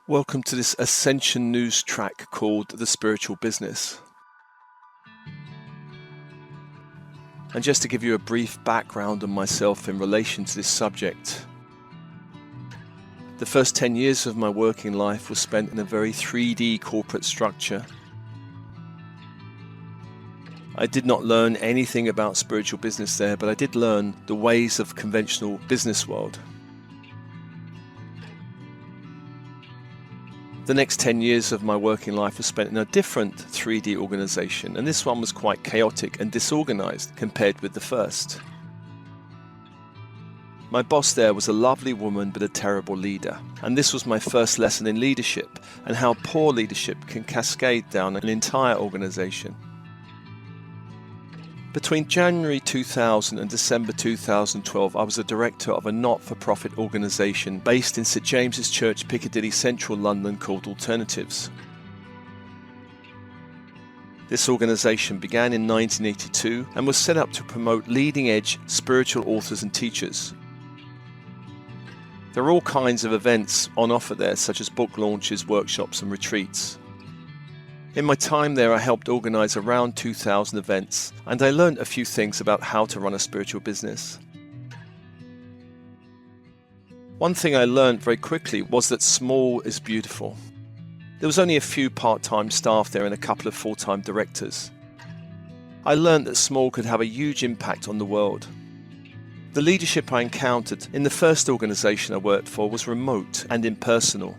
Welcome to this Ascension news track called The Spiritual Business. And just to give you a brief background on myself in relation to this subject, the first 10 years of my working life was spent in a very 3D corporate structure. I did not learn anything about spiritual business there, but I did learn the ways of conventional business world. The next 10 years of my working life was spent in a different 3D organization, and this one was quite chaotic and disorganized compared with the first. My boss there was a lovely woman but a terrible leader, and this was my first lesson in leadership and how poor leadership can cascade down an entire organization. Between January 2000 and December 2012, I was a director of a not-for-profit organisation based in St James's Church, Piccadilly, central London called Alternatives. This organisation began in 1982 and was set up to promote leading-edge spiritual authors and teachers. There are all kinds of events on offer there, such as book launches, workshops and retreats. In my time there, I helped organise around 2,000 events, and I learned a few things about how to run a spiritual business. One thing I learned very quickly was that small is beautiful. There was only a few part-time staff there and a couple of full-time directors. I learned that small could have a huge impact on the world. The leadership I encountered in the first organisation I worked for was remote and impersonal.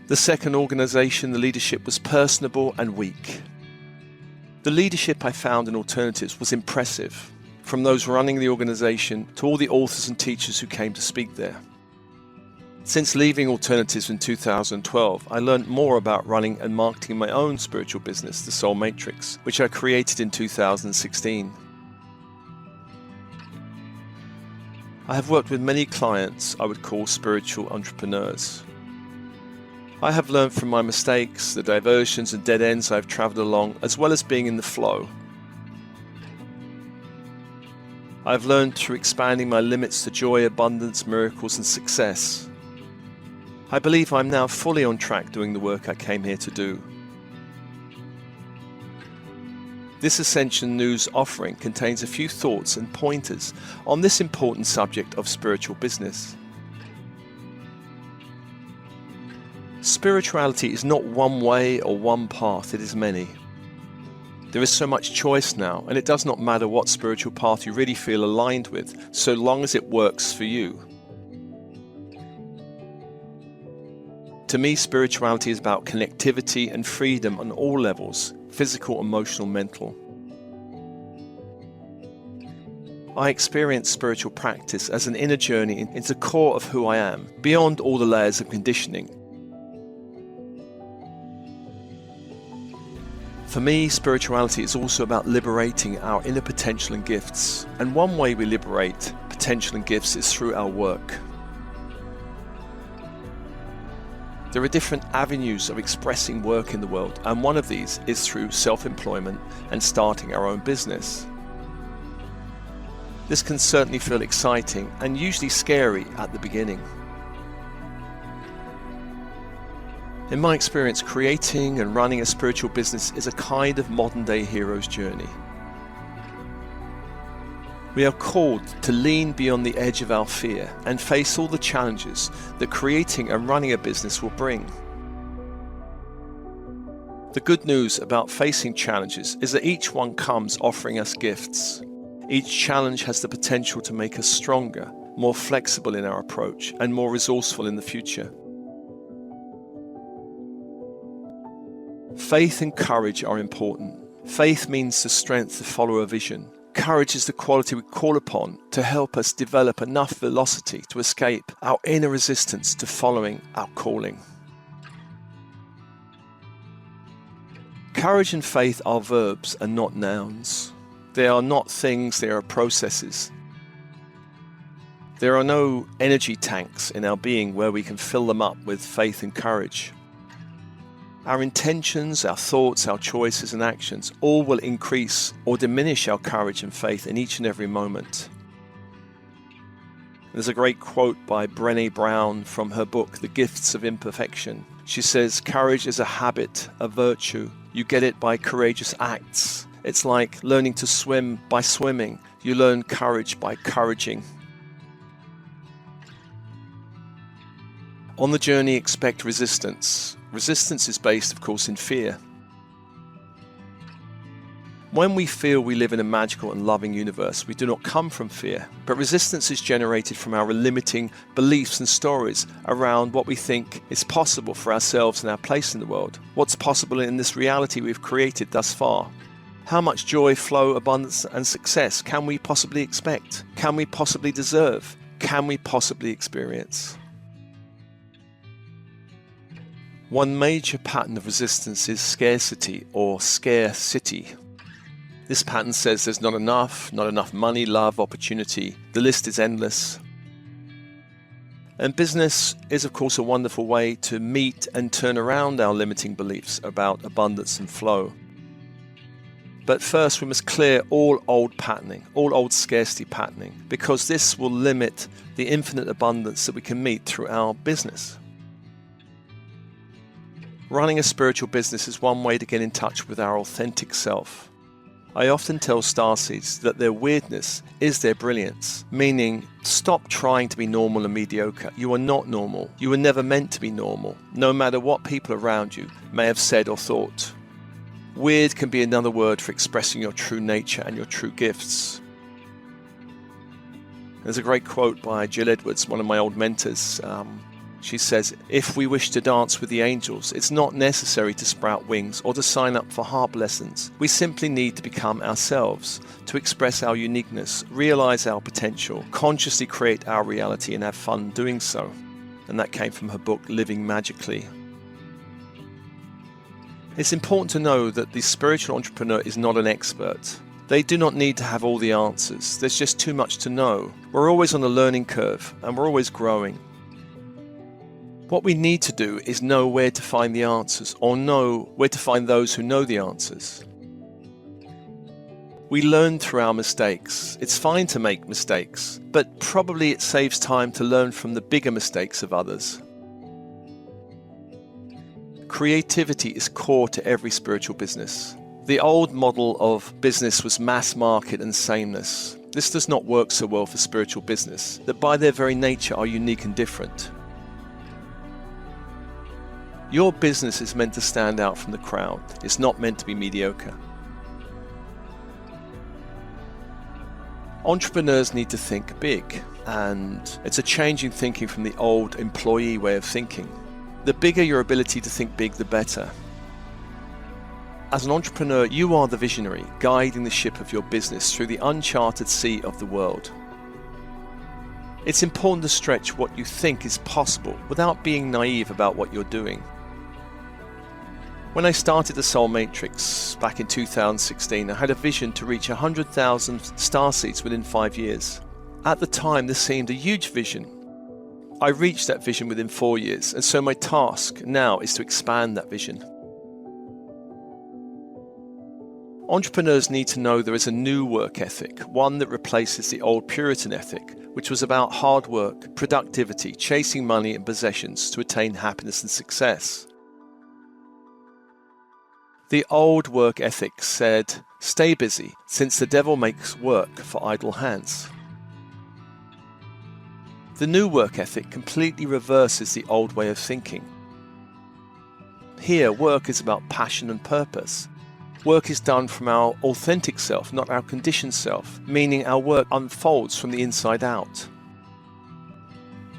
The second organisation, the leadership was personable and weak. The leadership I found in Alternatives was impressive, from those running the organisation to all the authors and teachers who came to speak there. Since leaving Alternatives in 2012, I learned more about running and marketing my own spiritual business, the Soul Matrix, which I created in 2016. I have worked with many clients I would call spiritual entrepreneurs. I have learned from my mistakes, the diversions and dead ends I've travelled along, as well as being in the flow. I've learned through expanding my limits to joy, abundance, miracles and success. I believe I'm now fully on track doing the work I came here to do. This Ascension News offering contains a few thoughts and pointers on this important subject of spiritual business. Spirituality is not one way or one path, it is many. There is so much choice now, and it does not matter what spiritual path you really feel aligned with, so long as it works for you. To me, spirituality is about connectivity and freedom on all levels, physical, emotional, mental. I experience spiritual practice as an inner journey into the core of who I am, beyond all the layers of conditioning. For me, spirituality is also about liberating our inner potential and gifts. And one way we liberate potential and gifts is through our work. There are different avenues of expressing work in the world, and one of these is through self-employment and starting our own business. This can certainly feel exciting and usually scary at the beginning. In my experience, creating and running a spiritual business is a kind of modern-day hero's journey. We are called to lean beyond the edge of our fear and face all the challenges that creating and running a business will bring. The good news about facing challenges is that each one comes offering us gifts. Each challenge has the potential to make us stronger, more flexible in our approach, and more resourceful in the future. Faith and courage are important. Faith means the strength to follow a vision. Courage is the quality we call upon to help us develop enough velocity to escape our inner resistance to following our calling. Courage and faith are verbs and not nouns. They are not things, they are processes. There are no energy tanks in our being where we can fill them up with faith and courage. Our intentions, our thoughts, our choices and actions all will increase or diminish our courage and faith in each and every moment. There's a great quote by Brene Brown from her book, The Gifts of Imperfection, She says, courage is a habit, a virtue. You get it by courageous acts. It's like learning to swim by swimming. You learn courage by couraging. On the journey, expect resistance. Resistance is based, of course, in fear. When we feel we live in a magical and loving universe, we do not come from fear, but resistance is generated from our limiting beliefs and stories around what we think is possible for ourselves and our place in the world. What's possible in this reality we've created thus far? How much joy, flow, abundance, and success can we possibly expect? Can we possibly deserve? Can we possibly experience? One major pattern of resistance is scarcity or scare-city. This pattern says there's not enough money, love, opportunity. The list is endless. And business is, of course, a wonderful way to meet and turn around our limiting beliefs about abundance and flow. But first, we must clear all old patterning, all old scarcity patterning, because this will limit the infinite abundance that we can meet through our business. Running a spiritual business is one way to get in touch with our authentic self. I often tell starseeds that their weirdness is their brilliance, meaning stop trying to be normal and mediocre. You are not normal. You were never meant to be normal, no matter what people around you may have said or thought. Weird can be another word for expressing your true nature and your true gifts. There's a great quote by Jill Edwards, one of my old mentors. She says, if we wish to dance with the angels, it's not necessary to sprout wings or to sign up for harp lessons. We simply need to become ourselves, to express our uniqueness, realize our potential, consciously create our reality and have fun doing so. And that came from her book, Living Magically. It's important to know that the spiritual entrepreneur is not an expert. They do not need to have all the answers. There's just too much to know. We're always on a learning curve and we're always growing. What we need to do is know where to find the answers, or know where to find those who know the answers. We learn through our mistakes. It's fine to make mistakes, but probably it saves time to learn from the bigger mistakes of others. Creativity is core to every spiritual business. The old model of business was mass market and sameness. This does not work so well for spiritual business, that by their very nature are unique and different. Your business is meant to stand out from the crowd. It's not meant to be mediocre. Entrepreneurs need to think big, and it's a change in thinking from the old employee way of thinking. The bigger your ability to think big, the better. As an entrepreneur, you are the visionary, guiding the ship of your business through the uncharted sea of the world. It's important to stretch what you think is possible without being naive about what you're doing. When I started the Soul Matrix back in 2016, I had a vision to reach 100,000 starseeds within 5 years. At the time, this seemed a huge vision. I reached that vision within 4 years, and so my task now is to expand that vision. Entrepreneurs need to know there is a new work ethic, one that replaces the old Puritan ethic, which was about hard work, productivity, chasing money and possessions to attain happiness and success. The old work ethic said, stay busy, since the devil makes work for idle hands. The new work ethic completely reverses the old way of thinking. Here, work is about passion and purpose. Work is done from our authentic self, not our conditioned self, meaning our work unfolds from the inside out.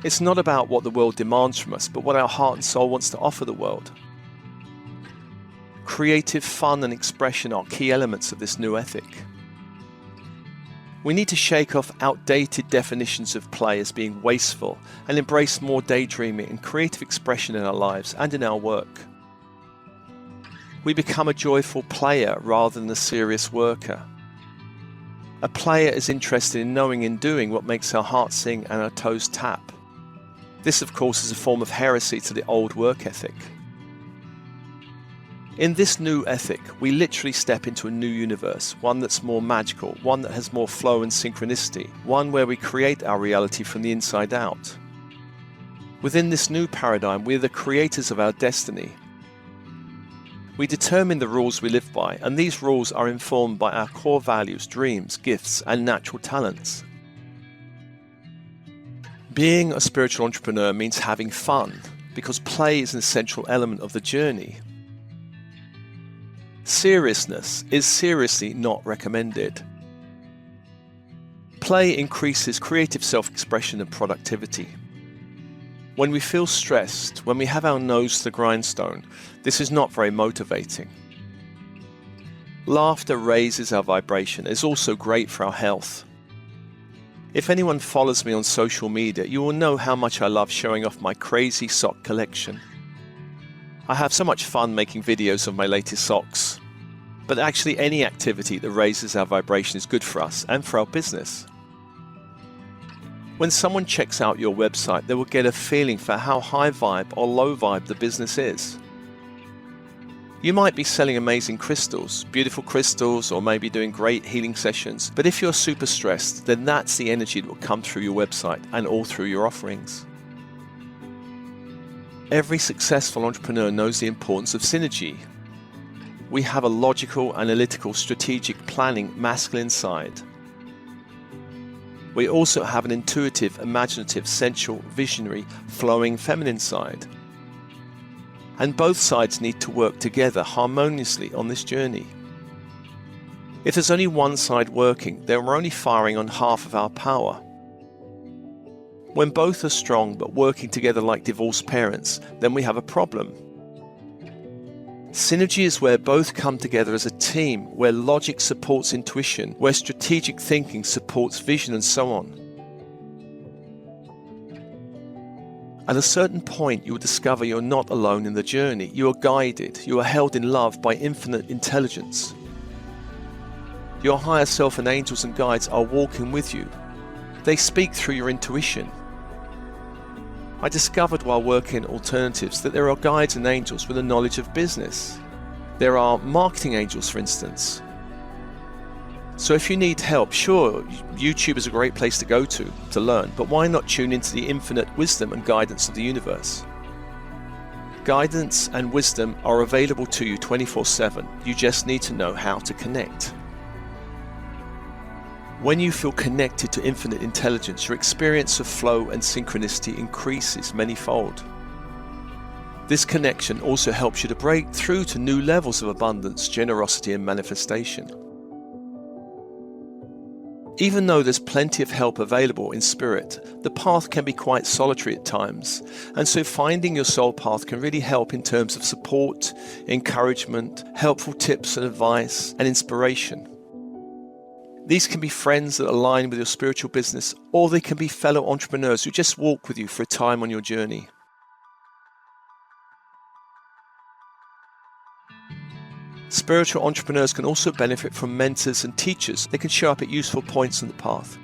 It's not about what the world demands from us, but what our heart and soul wants to offer the world. Creative fun and expression are key elements of this new ethic. We need to shake off outdated definitions of play as being wasteful and embrace more daydreaming and creative expression in our lives and in our work. We become a joyful player rather than a serious worker. A player is interested in knowing and doing what makes our heart sing and our toes tap. This, of course, is a form of heresy to the old work ethic. In this new ethic, we literally step into a new universe, one that's more magical, one that has more flow and synchronicity, one where we create our reality from the inside out. Within this new paradigm, we are the creators of our destiny. We determine the rules we live by, and these rules are informed by our core values, dreams, gifts, and natural talents. Being a spiritual entrepreneur means having fun, because play is an essential element of the journey. Seriousness is seriously not recommended. Play increases creative self-expression and productivity. When we feel stressed, when we have our nose to the grindstone, this is not very motivating. Laughter raises our vibration. It's also great for our health. If anyone follows me on social media, you will know how much I love showing off my crazy sock collection. I have so much fun making videos of my latest socks. But actually, any activity that raises our vibration is good for us and for our business. When someone checks out your website, they will get a feeling for how high vibe or low vibe the business is. You might be selling amazing crystals, beautiful crystals, or maybe doing great healing sessions, but if you're super stressed, then that's the energy that will come through your website and all through your offerings. Every successful entrepreneur knows the importance of synergy. We have a logical, analytical, strategic, planning masculine side. We also have an intuitive, imaginative, sensual, visionary, flowing feminine side. And both sides need to work together harmoniously on this journey. If there's only one side working, then we're only firing on half of our power. When both are strong but working together like divorced parents, then we have a problem. Synergy is where both come together as a team, where logic supports intuition, where strategic thinking supports vision, and so on. At a certain point, you will discover you're not alone in the journey. You are guided, you are held in love by infinite intelligence. Your higher self and angels and guides are walking with you. They speak through your intuition. I discovered while working in alternatives that there are guides and angels with a knowledge of business. There are marketing angels, for instance. So if you need help, sure, YouTube is a great place to go to learn, but why not tune into the infinite wisdom and guidance of the universe? Guidance and wisdom are available to you 24/7. You just need to know how to connect. When you feel connected to infinite intelligence, your experience of flow and synchronicity increases manyfold. This connection also helps you to break through to new levels of abundance, generosity, and manifestation. Even though there's plenty of help available in spirit, the path can be quite solitary at times, and so finding your soul path can really help in terms of support, encouragement, helpful tips and advice, and inspiration. These can be friends that align with your spiritual business, or they can be fellow entrepreneurs who just walk with you for a time on your journey. Spiritual entrepreneurs can also benefit from mentors and teachers. They can show up at useful points on the path.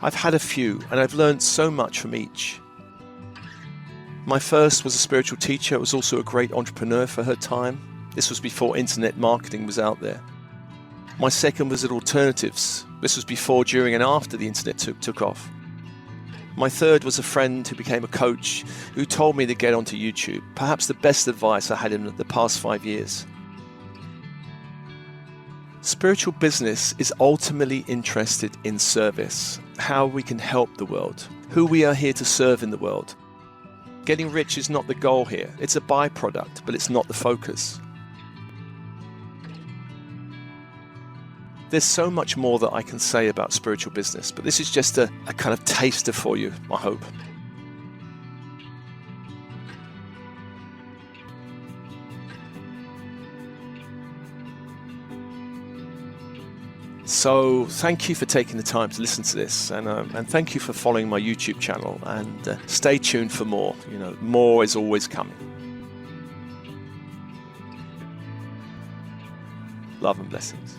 I've had a few, and I've learned so much from each. My first was a spiritual teacher, was also a great entrepreneur for her time. This was before internet marketing was out there. My second was at alternatives. This was before, during, and after the internet took off. My third was a friend who became a coach who told me to get onto YouTube. Perhaps the best advice I had in the past 5 years. Spiritual business is ultimately interested in service, how we can help the world, who we are here to serve in the world. Getting rich is not the goal here. It's a byproduct, but it's not the focus. There's so much more that I can say about spiritual business, but this is just a kind of taster for you, I hope. So thank you for taking the time to listen to this, and thank you for following my YouTube channel, and stay tuned for more. More is always coming. Love and blessings.